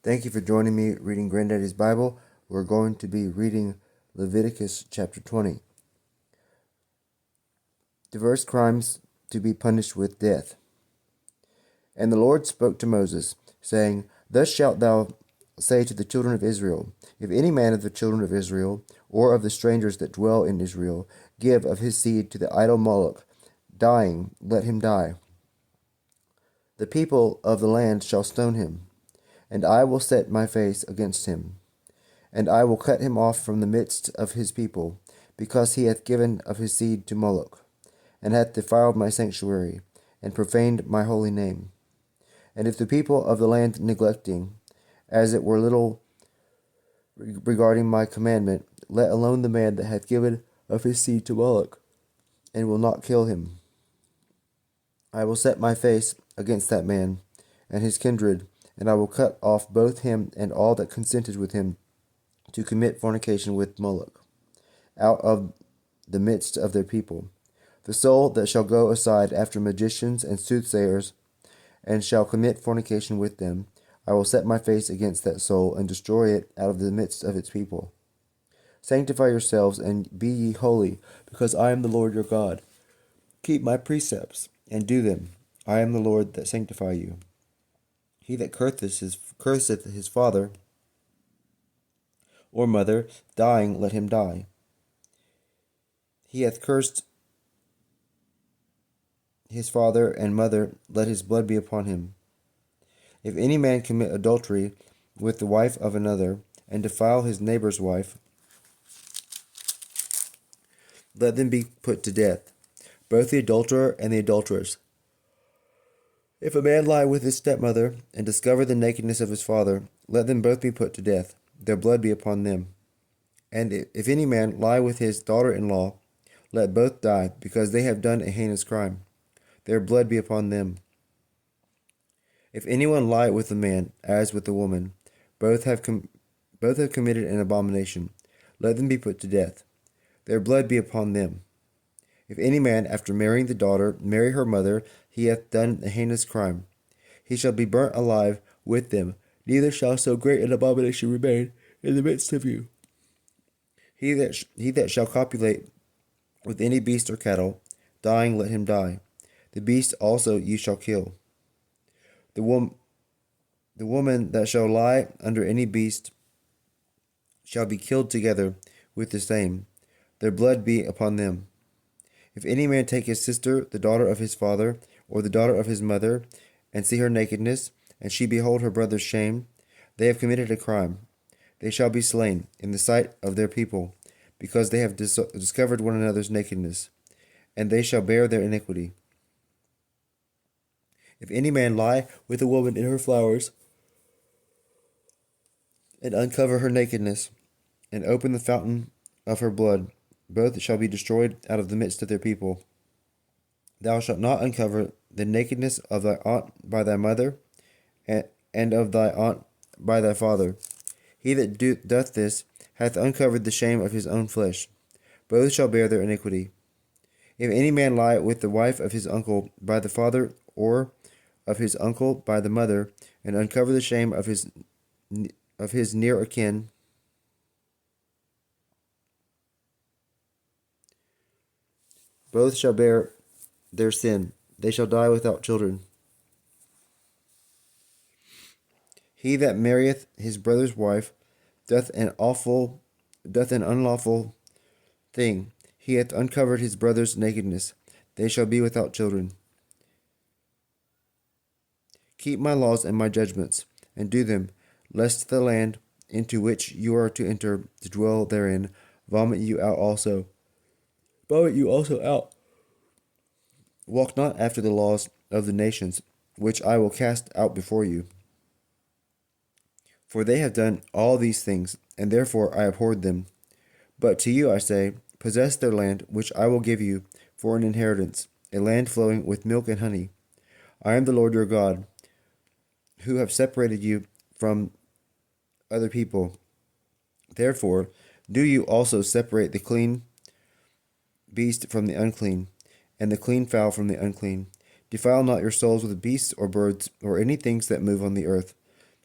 Thank you for joining me reading Granddaddy's Bible. We're going to be reading Leviticus chapter 20. Diverse crimes to be punished with death. And the Lord spoke to Moses, saying, Thus shalt thou say to the children of Israel, If any man of the children of Israel, or of the strangers that dwell in Israel, give of his seed to the idol Moloch, dying, let him die. The people of the land shall stone him, and I will set my face against him. And I will cut him off from the midst of his people, because he hath given of his seed to Moloch, and hath defiled my sanctuary, and profaned my holy name. And if the people of the land neglecting, as it were little regarding my commandment, let alone the man that hath given of his seed to Moloch, and will not kill him, I will set my face against that man and his kindred, and I will cut off both him and all that consented with him to commit fornication with Moloch, out of the midst of their people. The soul that shall go aside after magicians and soothsayers, and shall commit fornication with them, I will set my face against that soul, and destroy it out of the midst of its people. Sanctify yourselves, and be ye holy, because I am the Lord your God. Keep my precepts, and do them. I am the Lord that sanctify you. He that curseth his father or mother, dying, let him die. He hath cursed his father and mother, let his blood be upon him. If any man commit adultery with the wife of another, and defile his neighbor's wife, let them be put to death, both the adulterer and the adulteress. If a man lie with his stepmother, and discover the nakedness of his father, let them both be put to death, their blood be upon them. And if any man lie with his daughter-in-law, let both die, because they have done a heinous crime, their blood be upon them. If anyone lie with a man, as with a woman, both have committed an abomination, let them be put to death, their blood be upon them. If any man, after marrying the daughter, marry her mother, he hath done a heinous crime. He shall be burnt alive with them, neither shall so great an abomination remain in the midst of you. He that shall copulate with any beast or cattle, dying, let him die. The beast also you shall kill. The woman that shall lie under any beast shall be killed together with the same, their blood be upon them. If any man take his sister, the daughter of his father, or the daughter of his mother, and see her nakedness, and she behold her brother's shame, they have committed a crime. They shall be slain in the sight of their people, because they have discovered one another's nakedness, and they shall bear their iniquity. If any man lie with a woman in her flowers, and uncover her nakedness, and open the fountain of her blood, both shall be destroyed out of the midst of their people. Thou shalt not uncover the nakedness of thy aunt by thy mother, and of thy aunt by thy father. He that doth this hath uncovered the shame of his own flesh. Both shall bear their iniquity. If any man lie with the wife of his uncle by the father, or of his uncle by the mother, and uncover the shame of his near akin, both shall bear their sin. They shall die without children. He that marrieth his brother's wife doth an unlawful thing. He hath uncovered his brother's nakedness. They shall be without children. Keep my laws and my judgments, and do them, lest the land into which you are to enter to dwell therein vomit you also out. Walk not after the laws of the nations, which I will cast out before you. For they have done all these things, and therefore I abhorred them. But to you I say, possess their land, which I will give you for an inheritance, a land flowing with milk and honey. I am the Lord your God, who have separated you from other people. Therefore, do you also separate the clean beast from the unclean, and the clean fowl from the unclean. Defile not your souls with beasts or birds, or any things that move on the earth.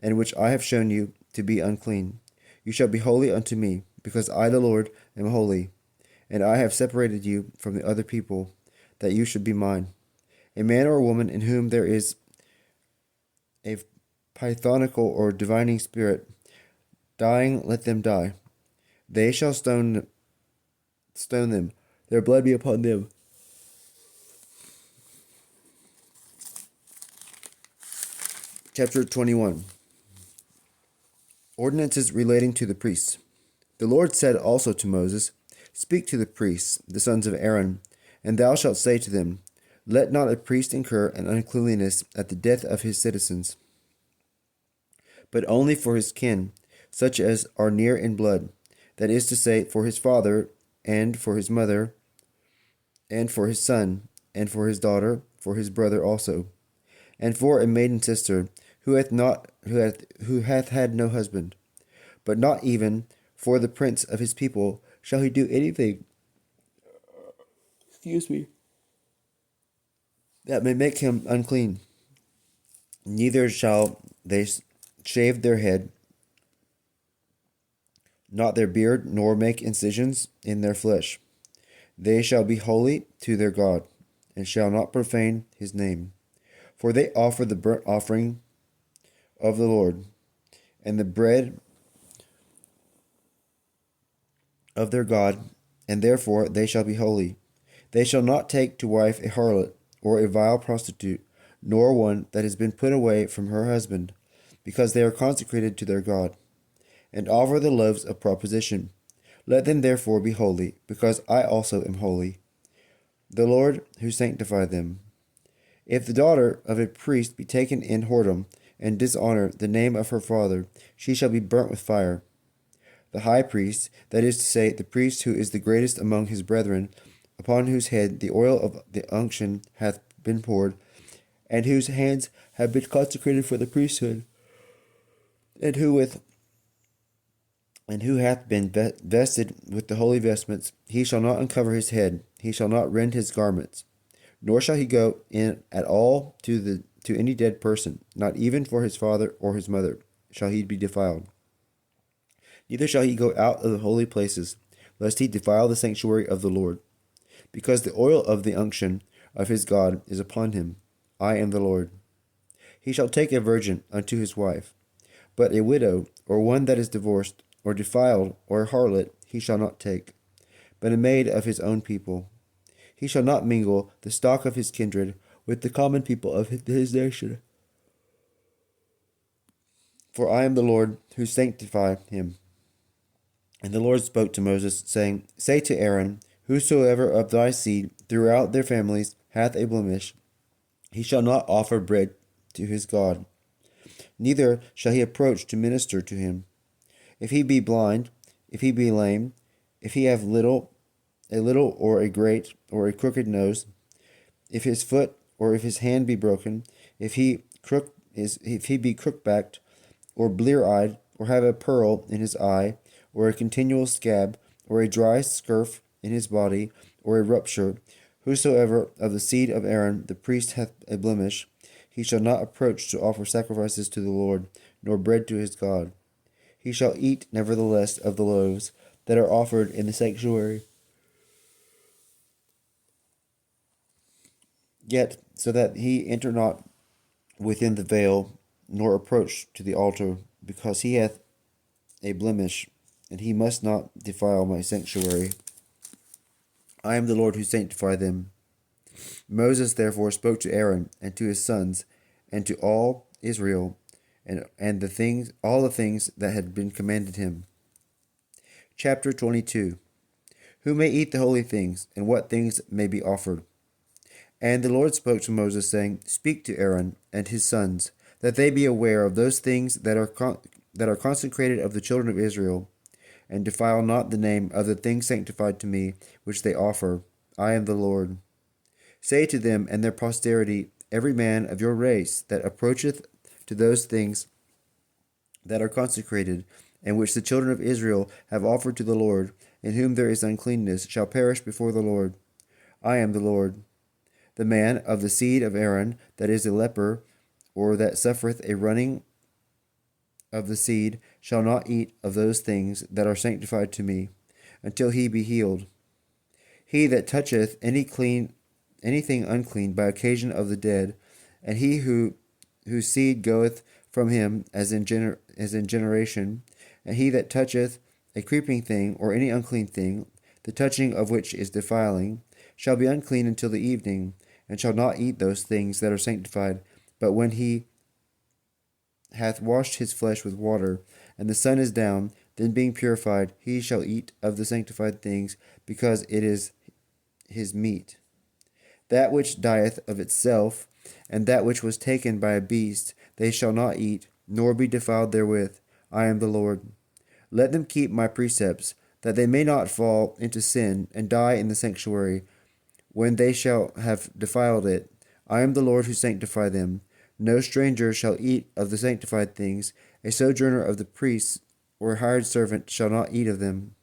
and which I have shown you to be unclean. You shall be holy unto me, because I the Lord am holy, and I have separated you from the other people, that you should be mine. A man or a woman in whom there is a pythonical or divining spirit, dying, let them die. They shall stone them, their blood be upon them. Chapter 21. Ordinances relating to the priests. The Lord said also to Moses, Speak to the priests, the sons of Aaron, and thou shalt say to them, Let not a priest incur an uncleanness at the death of his citizens, but only for his kin, such as are near in blood, that is to say, for his father, and for his mother, and for his son, and for his daughter, for his brother also, and for a maiden sister, who hath had no husband. But not even for the prince of his people shall he do anything, that may make him unclean. Neither shall they shave their head, not their beard, nor make incisions in their flesh. They shall be holy to their God, and shall not profane his name. For they offer the burnt offering of the Lord, and the bread of their God, and therefore they shall be holy. They shall not take to wife a harlot, or a vile prostitute, nor one that has been put away from her husband, because they are consecrated to their God, and offer the loaves of proposition. Let them therefore be holy, because I also am holy, the Lord who sanctified them. If the daughter of a priest be taken in whoredom, and dishonor the name of her father, she shall be burnt with fire. The high priest, that is to say, the priest who is the greatest among his brethren, upon whose head the oil of the unction hath been poured, and whose hands have been consecrated for the priesthood, and who hath been vested with the holy vestments, he shall not uncover his head, he shall not rend his garments, nor shall he go in at all to any dead person, not even for his father or his mother shall he be defiled. Neither shall he go out of the holy places, lest he defile the sanctuary of the Lord, because the oil of the unction of his God is upon him. I am the Lord. He shall take a virgin unto his wife, but a widow, or one that is divorced, or defiled, or a harlot, he shall not take, but a maid of his own people. He shall not mingle the stock of his kindred with the common people of his nation. For I am the Lord who sanctify him. And the Lord spoke to Moses, saying, Say to Aaron, Whosoever of thy seed throughout their families hath a blemish, he shall not offer bread to his God, neither shall he approach to minister to him. If he be blind, if he be lame, if he have a little or a great or a crooked nose, if his foot or if his hand be broken, if he be crook-backed, or blear-eyed, or have a pearl in his eye, or a continual scab, or a dry scurf in his body, or a rupture, whosoever of the seed of Aaron the priest hath a blemish, he shall not approach to offer sacrifices to the Lord, nor bread to his God. He shall eat nevertheless of the loaves that are offered in the sanctuary, yet so that he enter not within the veil, nor approach to the altar, because he hath a blemish, and he must not defile my sanctuary. I am the Lord who sanctify them. Moses therefore spoke to Aaron and to his sons and to all Israel, and all the things that had been commanded him. Chapter 22. Who may eat the holy things, and what things may be offered? And the Lord spoke to Moses, saying, Speak to Aaron and his sons, that they be aware of those things that are consecrated of the children of Israel, and defile not the name of the things sanctified to me, which they offer. I am the Lord. Say to them and their posterity, every man of your race that approacheth to those things that are consecrated, and which the children of Israel have offered to the Lord, in whom there is uncleanness, shall perish before the Lord. I am the Lord. The man of the seed of Aaron that is a leper, or that suffereth a running of the seed shall not eat of those things that are sanctified to me, until he be healed. He that toucheth anything unclean by occasion of the dead, and he whose seed goeth from him as in generation, and he that toucheth a creeping thing or any unclean thing, the touching of which is defiling, shall be unclean until the evening, and shall not eat those things that are sanctified. But when he hath washed his flesh with water, and the sun is down, then being purified, he shall eat of the sanctified things, because it is his meat. That which dieth of itself, and that which was taken by a beast, they shall not eat, nor be defiled therewith. I am the Lord. Let them keep my precepts, that they may not fall into sin, and die in the sanctuary, when they shall have defiled it. I am the Lord who sanctify them. No stranger shall eat of the sanctified things. A sojourner of the priests or hired servant shall not eat of them.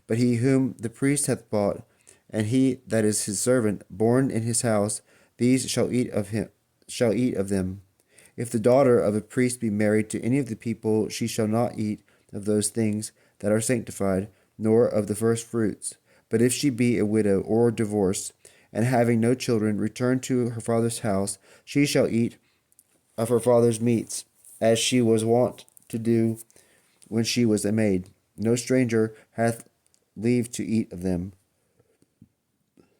But he whom the priest hath bought, and he that is his servant, born in his house, these shall eat of them. If the daughter of a priest be married to any of the people, she shall not eat of those things that are sanctified, nor of the first fruits. But if she be a widow or divorced, and having no children, return to her father's house, she shall eat of her father's meats, as she was wont to do when she was a maid. No stranger hath leave to eat of them.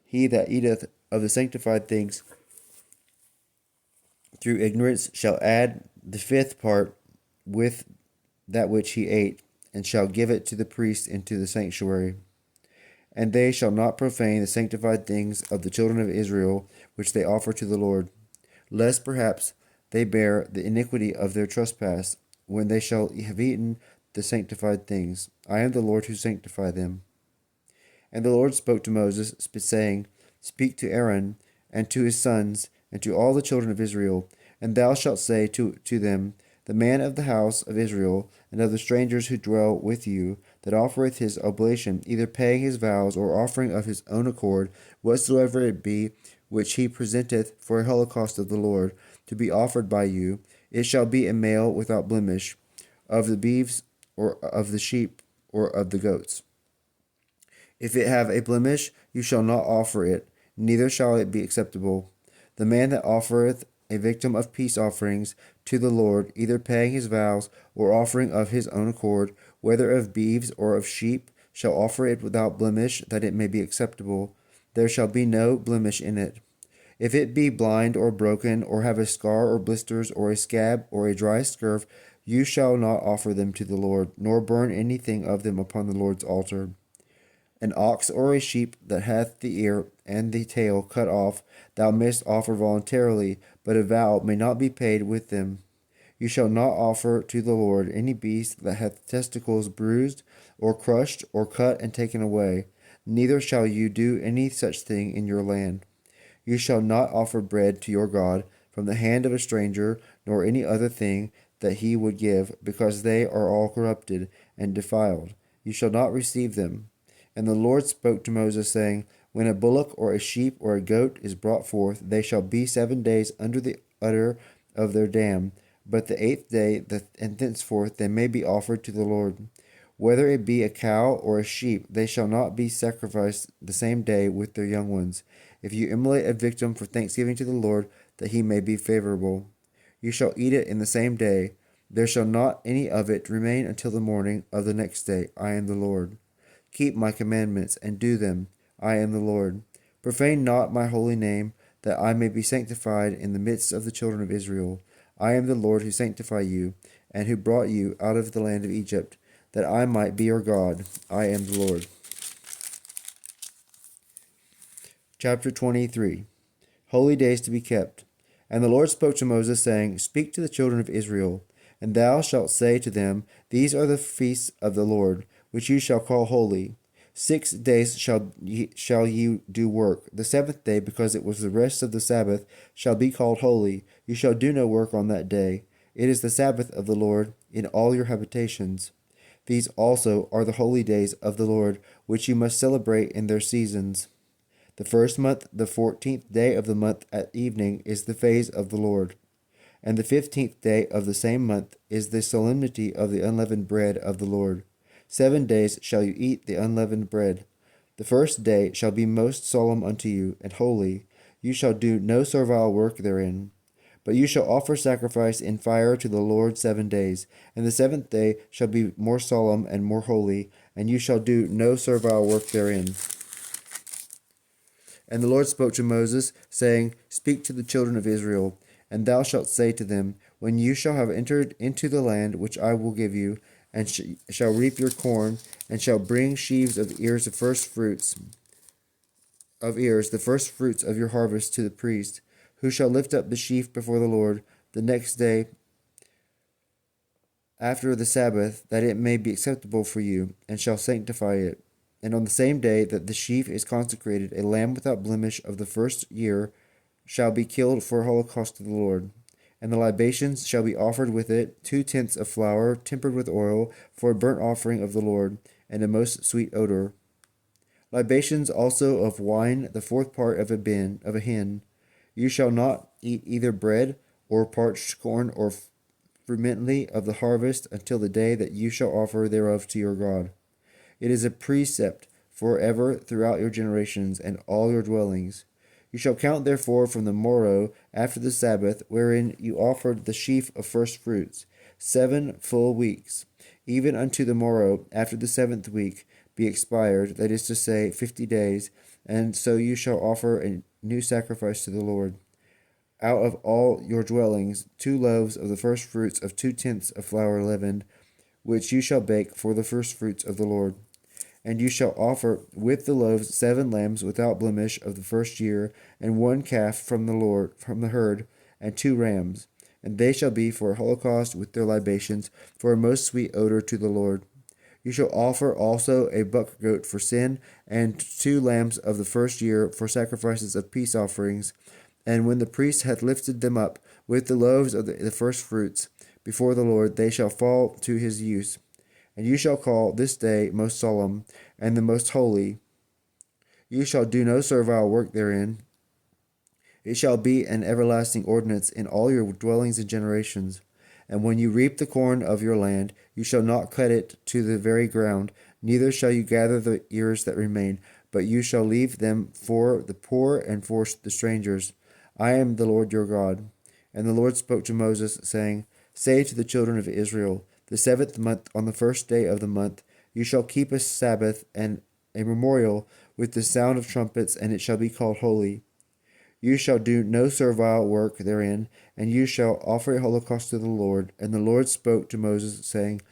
He that eateth of the sanctified things through ignorance shall add the fifth part with that which he ate, and shall give it to the priest into the sanctuary. And they shall not profane the sanctified things of the children of Israel, which they offer to the Lord, lest perhaps they bear the iniquity of their trespass, when they shall have eaten the sanctified things. I am the Lord who sanctify them. And the Lord spoke to Moses, saying, Speak to Aaron, and to his sons, and to all the children of Israel, and thou shalt say to them, The man of the house of Israel, and of the strangers who dwell with you, that offereth his oblation, either paying his vows, or offering of his own accord, whatsoever it be, which he presenteth for a holocaust of the Lord, to be offered by you, it shall be a male without blemish, of the beeves, or of the sheep, or of the goats. If it have a blemish, you shall not offer it, neither shall it be acceptable. The man that offereth a victim of peace offerings to the Lord, either paying his vows, or offering of his own accord, whether of beeves or of sheep, shall offer it without blemish, that it may be acceptable. There shall be no blemish in it. If it be blind or broken, or have a scar or blisters, or a scab, or a dry scurf, you shall not offer them to the Lord, nor burn anything of them upon the Lord's altar. An ox or a sheep that hath the ear and the tail cut off, thou mayst offer voluntarily, but a vow may not be paid with them. You shall not offer to the Lord any beast that hath testicles bruised, or crushed, or cut and taken away. Neither shall you do any such thing in your land. You shall not offer bread to your God from the hand of a stranger, nor any other thing that he would give, because they are all corrupted and defiled. You shall not receive them. And the Lord spoke to Moses, saying, When a bullock or a sheep or a goat is brought forth, they shall be 7 days under the udder of their dam. But the 8th day, and thenceforth, they may be offered to the Lord. Whether it be a cow or a sheep, they shall not be sacrificed the same day with their young ones. If you immolate a victim for thanksgiving to the Lord, that he may be favorable, you shall eat it in the same day. There shall not any of it remain until the morning of the next day. I am the Lord. Keep my commandments, and do them. I am the Lord. Profane not my holy name, that I may be sanctified in the midst of the children of Israel. I am the Lord who sanctify you, and who brought you out of the land of Egypt, that I might be your God. I am the Lord. Chapter 23. Holy days to be kept. And the Lord spoke to Moses, saying, Speak to the children of Israel, and thou shalt say to them, These are the feasts of the Lord, which you shall call holy. 6 days shall ye do work. The 7th day, because it was the rest of the Sabbath, shall be called holy. You shall do no work on that day. It is the Sabbath of the Lord in all your habitations. These also are the holy days of the Lord, which you must celebrate in their seasons. The first month, the 14th day of the month at evening, is the phase of the Lord. And the 15th day of the same month is the solemnity of the unleavened bread of the Lord. 7 days shall you eat the unleavened bread. The first day shall be most solemn unto you, and holy. You shall do no servile work therein. But you shall offer sacrifice in fire to the Lord 7 days. And the 7th day shall be more solemn and more holy, and you shall do no servile work therein. And the Lord spoke to Moses, saying, Speak to the children of Israel, and thou shalt say to them, When you shall have entered into the land which I will give you, and shall reap your corn, and shall bring sheaves of ears the first fruits of your harvest to the priest, who shall lift up the sheaf before the Lord the next day after the Sabbath, that it may be acceptable for you, and shall sanctify it. And on the same day that the sheaf is consecrated, a lamb without blemish of the first year shall be killed for a holocaust to the Lord. And the libations shall be offered with it, 2 tenths of flour tempered with oil, for a burnt offering of the Lord, and a most sweet odor. Libations also of wine, the fourth part of a hin. You shall not eat either bread, or parched corn, or frumently of the harvest, until the day that you shall offer thereof to your God. It is a precept for ever throughout your generations and all your dwellings. You shall count therefore from the morrow after the Sabbath, wherein you offered the sheaf of first fruits, 7 full weeks, even unto the morrow after the 7th week be expired, that is to say, 50 days, and so you shall offer a new sacrifice to the Lord. Out of all your dwellings 2 loaves of the first fruits of 2 tenths of flour leavened, which you shall bake for the first fruits of the Lord. And you shall offer with the loaves 7 lambs without blemish of the first year, and 1 calf from the herd, and 2 rams. And they shall be for a holocaust with their libations, for a most sweet odor to the Lord. You shall offer also a buck goat for sin, and 2 lambs of the first year for sacrifices of peace offerings. And when the priest hath lifted them up with the loaves of the first fruits before the Lord, they shall fall to his use. And you shall call this day most solemn, and the most holy. You shall do no servile work therein. It shall be an everlasting ordinance in all your dwellings and generations. And when you reap the corn of your land, you shall not cut it to the very ground, neither shall you gather the ears that remain, but you shall leave them for the poor and for the strangers. I am the Lord your God. And the Lord spoke to Moses, saying, Say to the children of Israel, the 7th month, on the first day of the month, you shall keep a Sabbath and a memorial with the sound of trumpets, and it shall be called holy. You shall do no servile work therein, and you shall offer a holocaust to the Lord. And the Lord spoke to Moses, saying,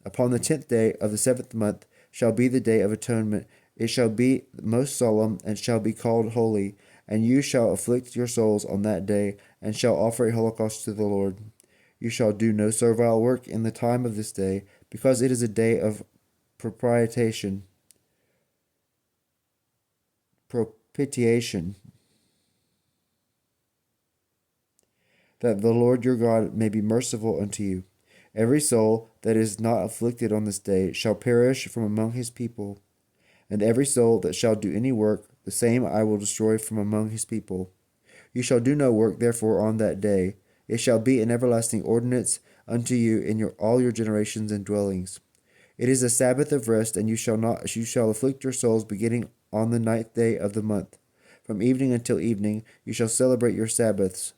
Upon the 10th day of the 7th month shall be the day of atonement. It shall be most solemn, and shall be called holy. And you shall afflict your souls on that day, and shall offer a holocaust to the Lord. You shall do no servile work in the time of this day, because it is a day of propitiation, that the Lord your God may be merciful unto you. Every soul that is not afflicted on this day shall perish from among his people, and every soul that shall do any work, the same I will destroy from among his people. You shall do no work therefore on that day. It shall be an everlasting ordinance unto you in all your generations and dwellings. It is a Sabbath of rest, and you shall afflict your souls beginning on the 9th day of the month. From evening until evening you shall celebrate your Sabbaths.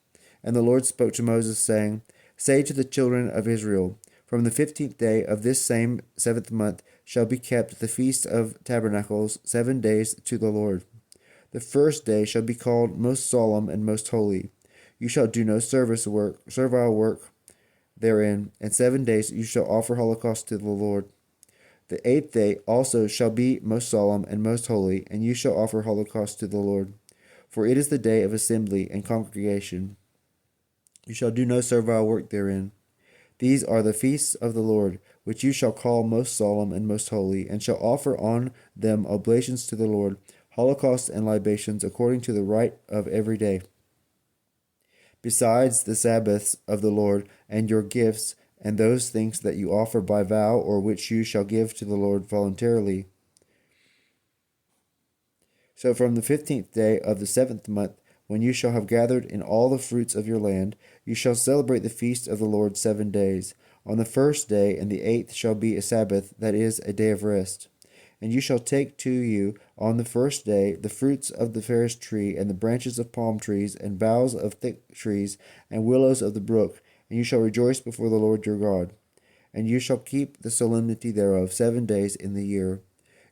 And the Lord spoke to Moses, saying, Say to the children of Israel, From the 15th day of this same 7th month shall be kept the feast of tabernacles 7 days to the Lord. The first day shall be called most solemn and most holy. You shall do no servile work therein, and 7 days you shall offer holocaust to the Lord. The 8th day also shall be most solemn and most holy, and you shall offer holocaust to the Lord. For it is the day of assembly and congregation. You shall do no servile work therein. These are the feasts of the Lord, which you shall call most solemn and most holy, and shall offer on them oblations to the Lord, holocausts and libations according to the rite of every day. Besides the Sabbaths of the Lord, and your gifts, and those things that you offer by vow, or which you shall give to the Lord voluntarily. So from the 15th day of the 7th month, when you shall have gathered in all the fruits of your land, you shall celebrate the feast of the Lord 7 days. On the first day and the 8th shall be a Sabbath, that is, a day of rest. And you shall take to you on the first day the fruits of the fairest tree, and the branches of palm trees, and boughs of thick trees, and willows of the brook, and you shall rejoice before the Lord your God. And you shall keep the solemnity thereof 7 days in the year.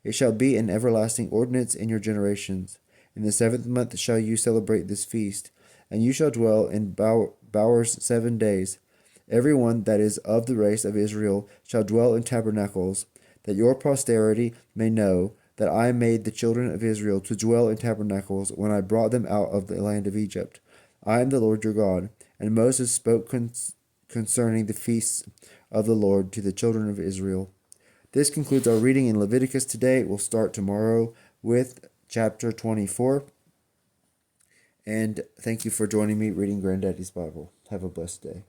It shall be an everlasting ordinance in your generations. In the 7th month shall you celebrate this feast, and you shall dwell in bowers 7 days. Every one that is of the race of Israel shall dwell in tabernacles, that your posterity may know that I made the children of Israel to dwell in tabernacles when I brought them out of the land of Egypt. I am the Lord your God. And Moses spoke concerning the feasts of the Lord to the children of Israel. This concludes our reading in Leviticus today. We'll start tomorrow with chapter 24. And thank you for joining me reading Granddaddy's Bible. Have a blessed day.